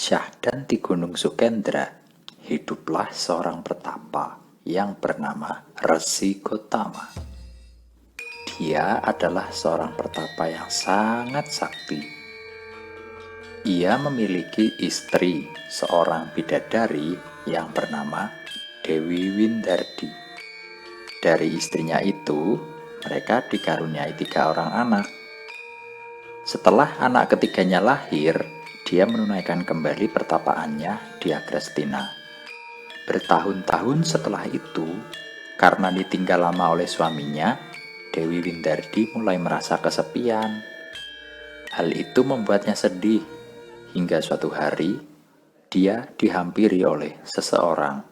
Syahdan di Gunung Sukendra, hiduplah seorang pertapa yang bernama Resi Gotama. Dia adalah seorang pertapa yang sangat sakti. Ia memiliki istri, seorang bidadari yang bernama Dewi Windardi. Dari istrinya itu, mereka dikaruniai 3 orang anak. Setelah anak ketiganya lahir, dia menunaikan kembali pertapaannya di Agrestina. Bertahun-tahun setelah itu, karena ditinggal lama oleh suaminya, Dewi Windardi mulai merasa kesepian. Hal itu membuatnya sedih, hingga suatu hari dia dihampiri oleh seseorang.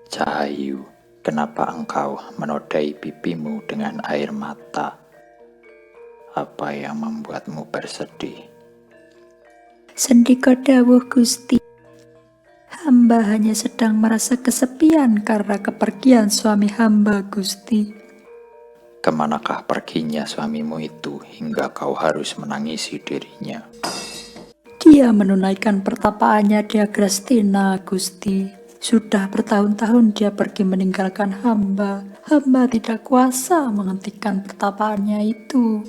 "Cahayu, kenapa engkau menodai pipimu dengan air mata? Apa yang membuatmu bersedih?" Sendika dawuh Gusti, hamba hanya sedang merasa kesepian karena kepergian suami hamba, Gusti. "Kemanakah perginya suamimu itu hingga kau harus menangisi dirinya?" Dia menunaikan pertapaannya di Agrestina, Gusti. Sudah bertahun-tahun dia pergi meninggalkan hamba. Hamba tidak kuasa menghentikan pertapaannya itu.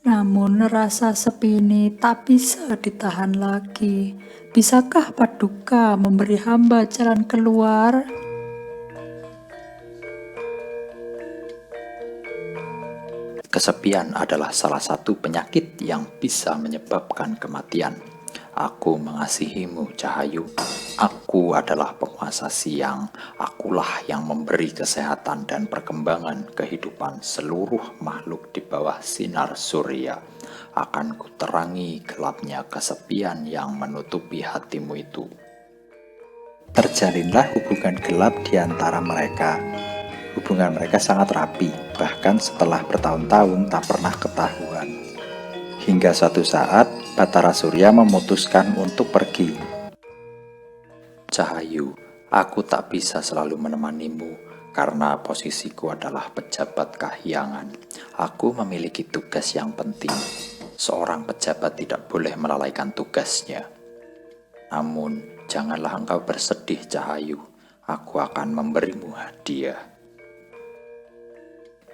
Namun rasa sepi ini tak bisa ditahan lagi. Bisakah Paduka memberi hamba jalan keluar? Kesepian adalah salah satu penyakit yang bisa menyebabkan kematian. Aku mengasihimu, Cahayu. Aku adalah penguasa siang. Akulah yang memberi kesehatan dan perkembangan kehidupan seluruh makhluk di bawah sinar surya. Akan kuterangi gelapnya kesepian yang menutupi hatimu itu. Terjalinlah hubungan gelap di antara mereka. Hubungan mereka sangat rapi, bahkan setelah bertahun-tahun tak pernah ketahuan. Hingga suatu saat, Batara Surya memutuskan untuk pergi. "Cahayu, aku tak bisa selalu menemanimu, karena posisiku adalah pejabat kahyangan. Aku memiliki tugas yang penting. Seorang pejabat tidak boleh melalaikan tugasnya. Namun, janganlah engkau bersedih, Cahayu. Aku akan memberimu hadiah."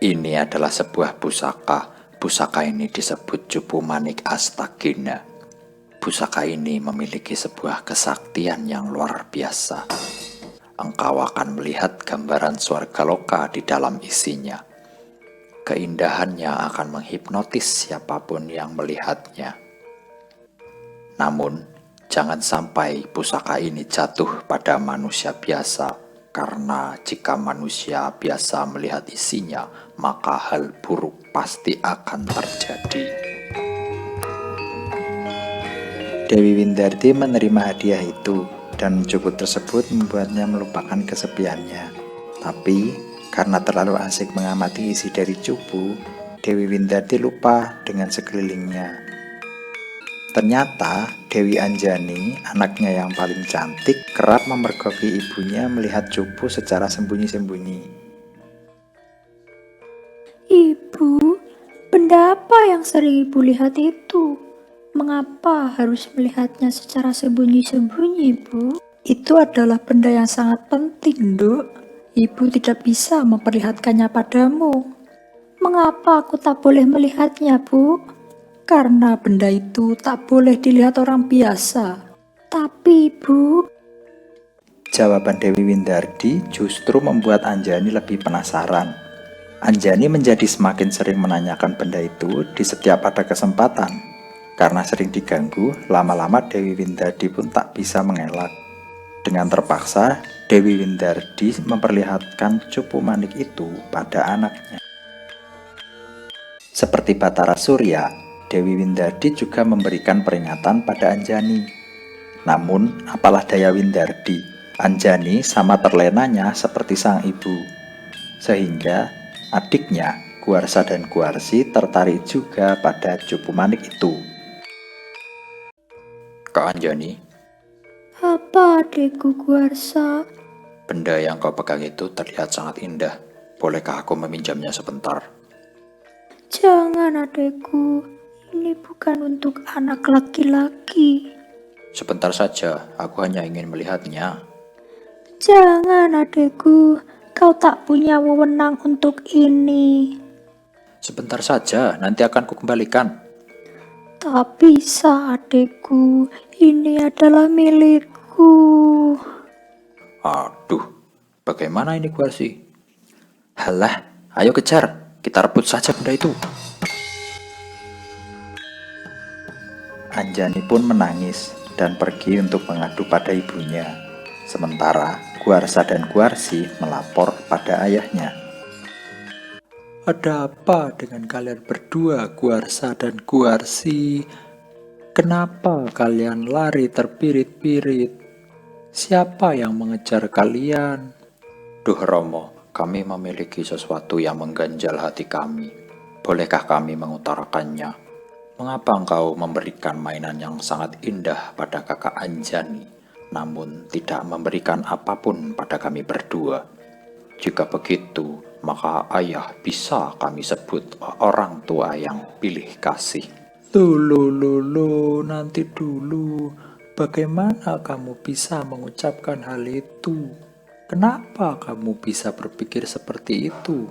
Ini adalah sebuah pusaka. Pusaka ini disebut Cupu Manik Astagina. Pusaka ini memiliki sebuah kesaktian yang luar biasa. Engkau akan melihat gambaran swarga loka di dalam isinya. Keindahannya akan menghipnotis siapapun yang melihatnya. Namun, jangan sampai pusaka ini jatuh pada manusia biasa, karena jika manusia biasa melihat isinya, maka hal buruk pasti akan terjadi. Dewi Windardi menerima hadiah itu, dan cupu tersebut membuatnya melupakan kesepiannya. Tapi, karena terlalu asik mengamati isi dari cupu, Dewi Windardi lupa dengan sekelilingnya. Ternyata Dewi Anjani, anaknya yang paling cantik, kerap memergoki ibunya melihat cupu secara sembunyi-sembunyi. Ibu, benda apa yang sering ibu lihat itu? Mengapa harus melihatnya secara sembunyi-sembunyi, Bu? Itu adalah benda yang sangat penting, Duk. Ibu tidak bisa memperlihatkannya padamu. Mengapa aku tak boleh melihatnya, Bu? Karena benda itu tak boleh dilihat orang biasa. Tapi, Bu, Jawaban Dewi Windardi justru membuat Anjani lebih penasaran. Anjani menjadi semakin sering menanyakan benda itu di setiap ada kesempatan. Karena sering diganggu, lama-lama Dewi Windardi pun tak bisa mengelak. Dengan terpaksa, Dewi Windardi memperlihatkan cupu manik itu pada anaknya. Seperti Batara Surya, Dewi Windardi juga memberikan peringatan pada Anjani. Namun, apalah daya Windardi, Anjani sama terlenanya seperti sang ibu. Sehingga adiknya, Guarsa dan Guarsi tertarik juga pada cupu manik itu. "Kak Anjani, apa adekku Guarsa? benda yang kau pegang itu terlihat sangat indah. Bolehkah aku meminjamnya sebentar?" Jangan adekku, ini bukan untuk anak laki-laki. Sebentar saja, aku hanya ingin melihatnya. Jangan adekku, kau tak punya wewenang untuk ini. Sebentar saja, nanti akan kukembalikan. Tak bisa adekku, ini adalah milikku. Aduh, bagaimana ini Guarsi? Halah, ayo kejar, kita rebut saja benda itu. Anjani pun menangis dan pergi untuk mengadu pada ibunya. Sementara Guarsa dan Guarsi melapor pada ayahnya. Ada apa dengan kalian berdua, Guarsa dan Guarsi? Kenapa kalian lari terpirit-pirit? Siapa yang mengejar kalian? Duh Romo, kami memiliki sesuatu yang mengganjal hati kami. Bolehkah kami mengutarakannya? Mengapa engkau memberikan mainan yang sangat indah pada kakak Anjani, namun tidak memberikan apapun pada kami berdua? Jika begitu, maka ayah bisa kami sebut orang tua yang pilih kasih. Lulu, nanti dulu. Bagaimana kamu bisa mengucapkan hal itu? Kenapa kamu bisa berpikir seperti itu?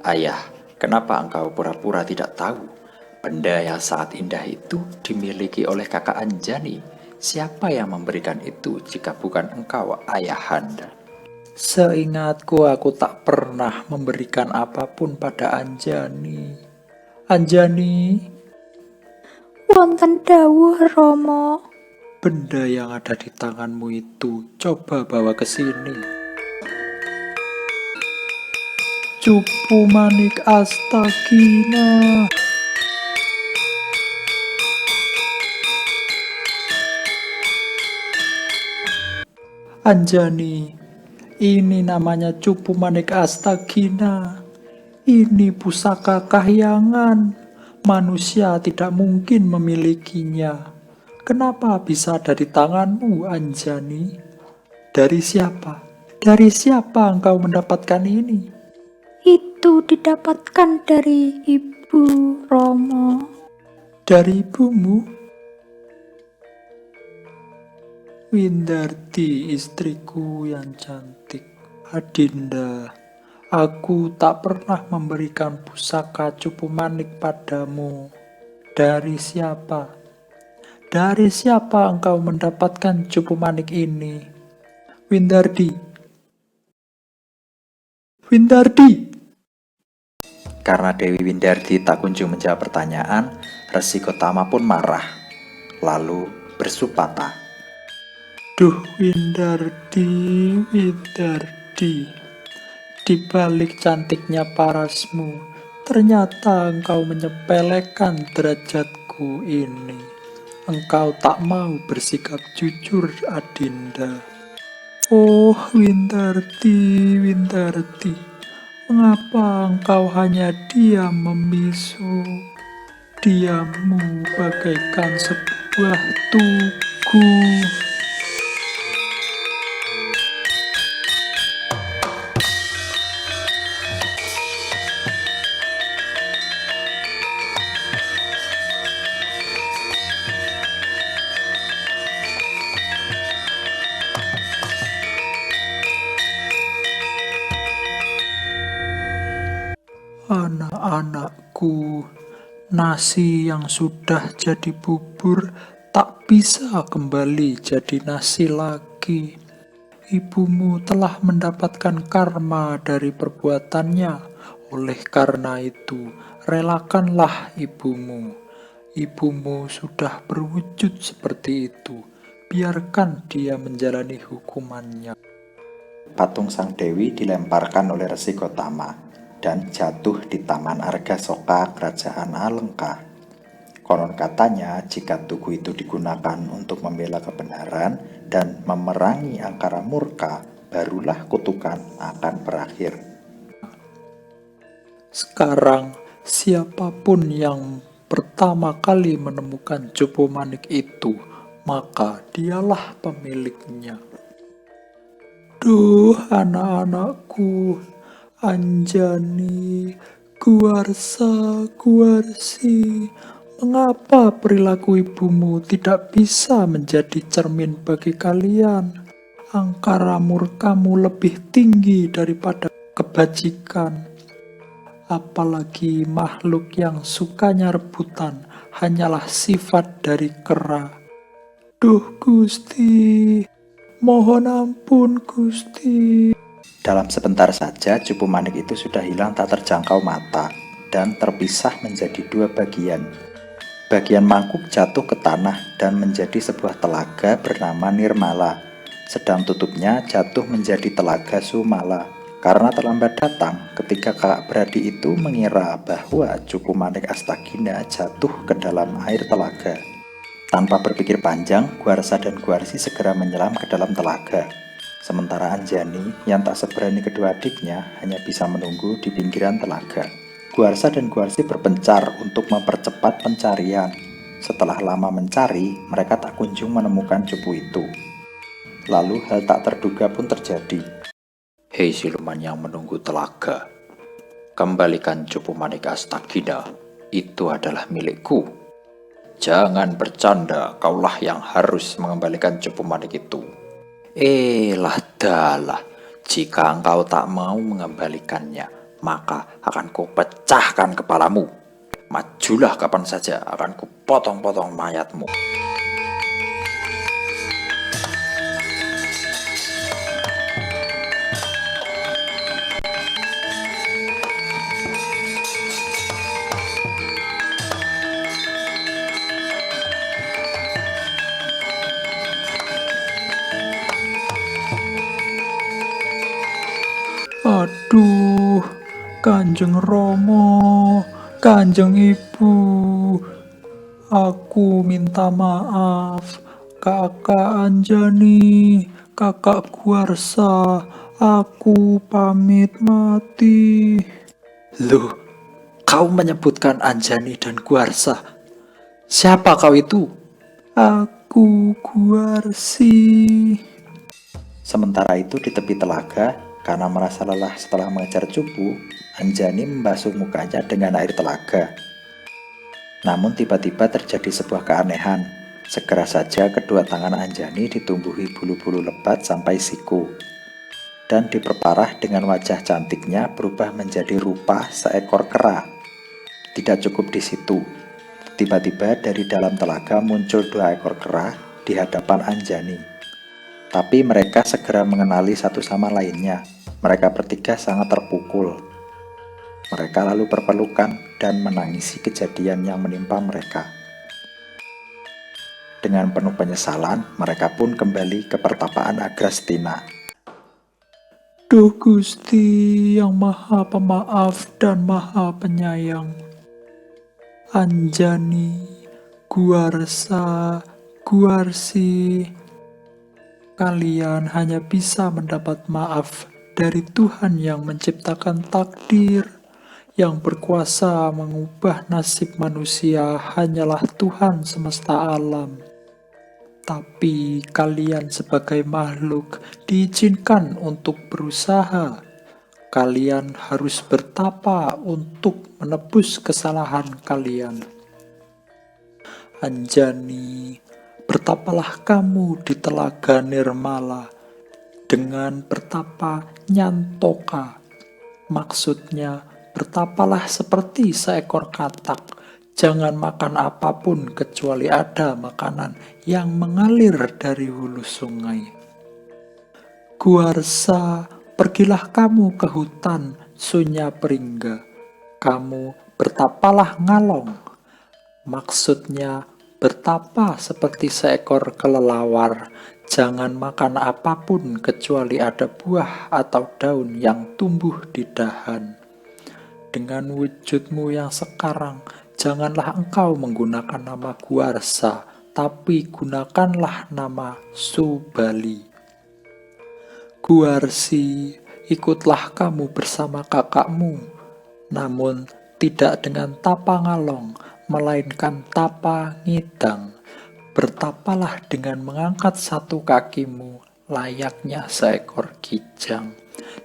Ayah, kenapa engkau pura-pura tidak tahu? Benda yang sangat indah itu dimiliki oleh kakak Anjani. Siapa yang memberikan itu jika bukan engkau, ayahanda? Seingatku aku tak pernah memberikan apapun pada Anjani. Anjani, Wonten dawuh Romo. benda yang ada di tanganmu itu coba bawa ke sini. Cupu Manik Astagina. Anjani, ini namanya Cupu Manik Astagina. Ini pusaka kahyangan. Manusia tidak mungkin memilikinya. Kenapa bisa ada di tanganmu, Anjani? Dari siapa? Dari siapa engkau mendapatkan ini? Itu didapatkan dari Ibu Romo. Dari ibumu? Windarti, istriku yang cantik. Adinda, aku tak pernah memberikan pusaka Cupu Manik padamu. Dari siapa? Dari siapa engkau mendapatkan Cupu Manik ini? Windardi. Windardi! Karena Dewi Windardi tak kunjung menjawab pertanyaan, Resi Gotama pun marah, lalu bersupata. Duh Windardi, Windardi, di balik cantiknya parasmu, ternyata engkau menyepelekan derajatku ini. Engkau tak mau bersikap jujur, Adinda. Oh Windardi, Windardi, mengapa engkau hanya diam membisu? Diammu bagaikan sebuah tugu. Anak-anakku, nasi yang sudah jadi bubur tak bisa kembali jadi nasi lagi. Ibumu telah mendapatkan karma dari perbuatannya. Oleh karena itu, relakanlah ibumu. Ibumu sudah berwujud seperti itu. Biarkan dia menjalani hukumannya. Patung Sang Dewi dilemparkan oleh Resi Gotama dan jatuh di Taman Argasoka Kerajaan Alengka. Konon katanya jika tugu itu digunakan untuk membela kebenaran dan memerangi angkara murka, barulah kutukan akan berakhir. Sekarang siapapun yang pertama kali menemukan Cupu Manik itu, maka dialah pemiliknya. Duh anak-anakku, Anjani, Guarsa, Guarsi, Mengapa perilaku ibumu tidak bisa menjadi cermin bagi kalian? Angkara murkamu lebih tinggi daripada kebajikan. Apalagi makhluk yang sukanya rebutan hanyalah sifat dari kera. Duh Gusti, mohon ampun Gusti. Dalam sebentar saja Cupu Manik itu sudah hilang tak terjangkau mata dan terpisah menjadi dua bagian. Bagian mangkuk jatuh ke tanah dan menjadi sebuah telaga bernama Nirmala. Sedang tutupnya jatuh menjadi telaga Sumala. Karena terlambat datang, ketika kakak beradik itu mengira bahwa Cupu Manik Astagina jatuh ke dalam air telaga. Tanpa berpikir panjang, Guarsa dan Guarsi segera menyelam ke dalam telaga. Sementara Anjani, yang tak seberani kedua adiknya, hanya bisa menunggu di pinggiran telaga. Guarsa dan Guarsi berpencar untuk mempercepat pencarian. Setelah lama mencari, mereka tak kunjung menemukan cupu itu. Lalu hal tak terduga pun terjadi. Hei siluman yang menunggu telaga, kembalikan Cupu Manik Astagina, itu adalah milikku. Jangan bercanda, kaulah yang harus mengembalikan Cupu Manik itu. Lah dalah, jika engkau tak mau mengembalikannya, maka akan kupecahkan kepalamu. Majulah kapan saja, akan kupotong-potong mayatmu. Aduh, Kanjeng Romo, Kanjeng Ibu, aku minta maaf. Kakak Anjani, kakak Guarsa, aku pamit mati. Loh, kau menyebutkan Anjani dan Guarsa. Siapa kau itu? Aku Guarsi. Sementara itu di tepi telaga, karena merasa lelah setelah mengejar cupu, Anjani membasuh mukanya dengan air telaga. Namun tiba-tiba terjadi sebuah keanehan. Segera saja kedua tangan Anjani ditumbuhi bulu-bulu lebat sampai siku. Dan diperparah dengan wajah cantiknya berubah menjadi rupa seekor kera. Tidak cukup di situ. Tiba-tiba dari dalam telaga muncul 2 ekor kera di hadapan Anjani. Tapi mereka segera mengenali satu sama lainnya. Mereka bertiga sangat terpukul. Mereka lalu berpelukan dan menangisi kejadian yang menimpa mereka. Dengan penuh penyesalan, mereka pun kembali ke pertapaan Agrastina. Duh Gusti yang Maha Pemaaf dan Maha Penyayang, Anjani, Guarsa, Guarsi, kalian hanya bisa mendapat maaf dari Tuhan yang menciptakan takdir, yang berkuasa mengubah nasib manusia hanyalah Tuhan semesta alam. Tapi kalian sebagai makhluk diizinkan untuk berusaha. Kalian harus bertapa untuk menebus kesalahan kalian. Anjani, bertapalah kamu di telaga Nirmala dengan bertapa Nyantoka. Maksudnya, bertapalah seperti seekor katak. Jangan makan apapun kecuali ada makanan yang mengalir dari hulu sungai. Guarsa, pergilah kamu ke hutan Sunya Pringga. Kamu bertapalah ngalong. Maksudnya, bertapa seperti seekor kelelawar. Jangan makan apapun kecuali ada buah atau daun yang tumbuh di dahan. Dengan wujudmu yang sekarang, janganlah engkau menggunakan nama Guarsa, tapi gunakanlah nama Subali. Guarsi, ikutlah kamu bersama kakakmu, namun tidak dengan tapa ngalong, melainkan tapa ngidang. Bertapalah dengan mengangkat satu kakimu, layaknya seekor kijang.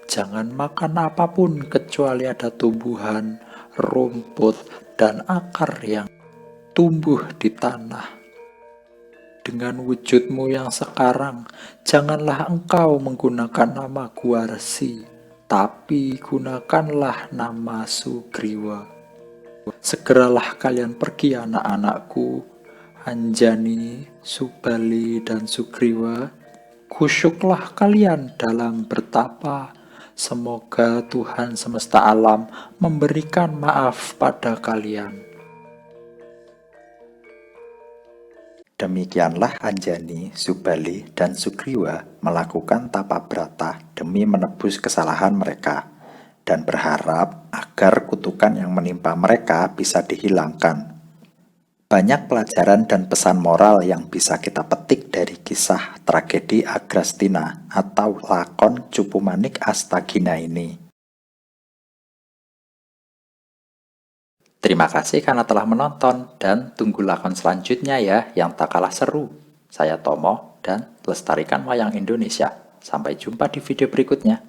Jangan makan apapun kecuali ada tumbuhan, rumput, dan akar yang tumbuh di tanah. Dengan wujudmu yang sekarang, janganlah engkau menggunakan nama Guarsi, tapi gunakanlah nama Sugriwa. Segeralah kalian pergi anak-anakku, Anjani, Subali, dan Sugriwa. Kusyuklah kalian dalam bertapa. Semoga Tuhan semesta alam memberikan maaf pada kalian. Demikianlah Anjani, Subali, dan Sugriwa melakukan tapa brata demi menebus kesalahan mereka dan berharap agar kutukan yang menimpa mereka bisa dihilangkan. Banyak pelajaran dan pesan moral yang bisa kita petik dari kisah tragedi Agrastina atau lakon Cupu Manik Astagina ini. Terima kasih karena telah menonton dan tunggu lakon selanjutnya ya yang tak kalah seru. Saya Tomo dan lestarikan wayang Indonesia. Sampai jumpa di video berikutnya.